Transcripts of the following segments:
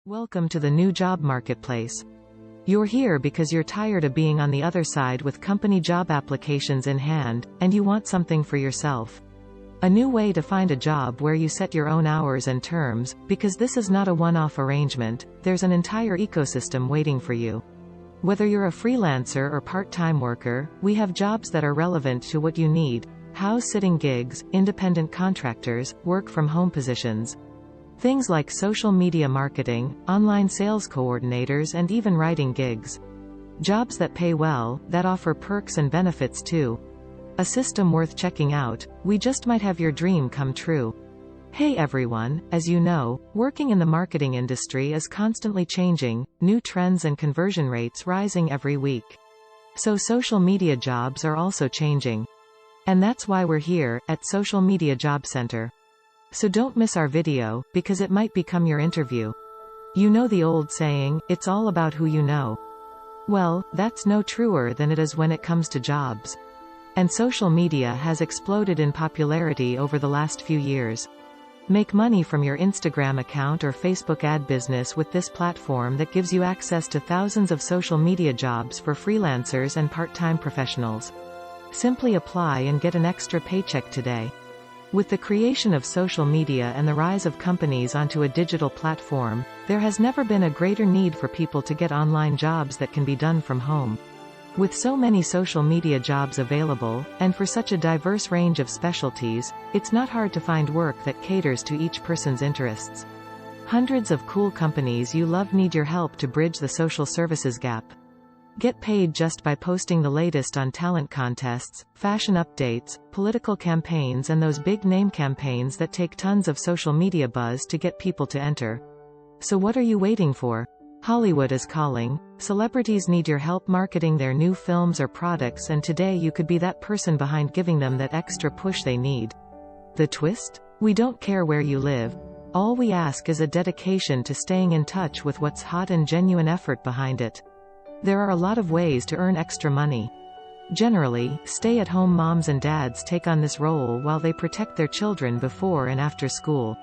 Welcome to the new job marketplace. You're here because you're tired of being on the other side with company job applications in hand, and you want something for yourself. A new way to find a job where you set your own hours and terms, because this is not a one-off arrangement, there's an entire ecosystem waiting for you. Whether you're a freelancer or part-time worker, we have jobs that are relevant to what you need: house-sitting gigs, independent contractors, work-from-home positions. Things like social media marketing, online sales coordinators, and even writing gigs. Jobs that pay well, that offer perks and benefits too. A system worth checking out. We just might have your dream come true. Hey everyone, as you know, working in the marketing industry is constantly changing, new trends and conversion rates rising every week. So social media jobs are also changing. And that's why we're here, at Social Media Job Center. So don't miss our video, because it might become your interview. You know the old saying, it's all about who you know. Well, that's no truer than it is when it comes to jobs. And social media has exploded in popularity over the last few years. Make money from your Instagram account or Facebook ad business with this platform that gives you access to thousands of social media jobs for freelancers and part-time professionals. Simply apply and get an extra paycheck today. With the creation of social media and the rise of companies onto a digital platform, there has never been a greater need for people to get online jobs that can be done from home. With so many social media jobs available, and for such a diverse range of specialties, it's not hard to find work that caters to each person's interests. Hundreds of cool companies you love need your help to bridge the social services gap. Get paid just by posting the latest on talent contests, fashion updates, political campaigns, and those big name campaigns that take tons of social media buzz to get people to enter. So what are you waiting for? Hollywood is calling. Celebrities need your help marketing their new films or products, and today you could be that person behind giving them that extra push they need. The twist? We don't care where you live. All we ask is a dedication to staying in touch with what's hot and genuine effort behind it. There are a lot of ways to earn extra money. Generally, stay-at-home moms and dads take on this role while they protect their children before and after school.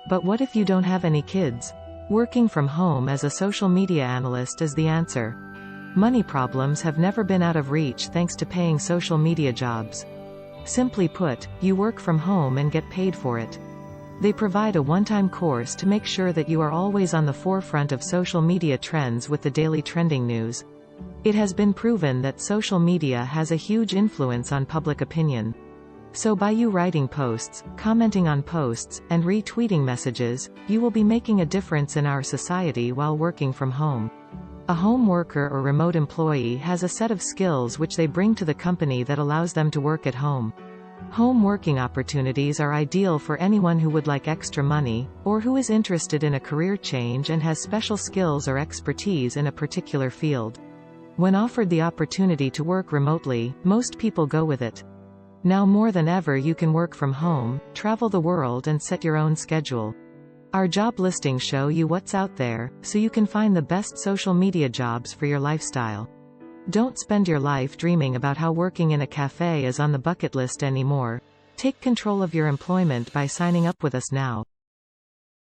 But what if you don't have any kids? Working from home as a social media analyst is the answer. Money problems have never been out of reach thanks to paying social media jobs. Simply put, you work from home and get paid for it. They provide a one-time course to make sure that you are always on the forefront of social media trends with the daily trending news. It has been proven that social media has a huge influence on public opinion. So by you writing posts, commenting on posts, and retweeting messages, you will be making a difference in our society while working from home. A home worker or remote employee has a set of skills which they bring to the company that allows them to work at home. Home working opportunities are ideal for anyone who would like extra money, or who is interested in a career change and has special skills or expertise in a particular field. When offered the opportunity to work remotely, most people go with it. Now more than ever you can work from home, travel the world, and set your own schedule. Our job listings show you what's out there, so you can find the best social media jobs for your lifestyle. Don't spend your life dreaming about how working in a cafe is on the bucket list anymore. Take control of your employment by signing up with us now.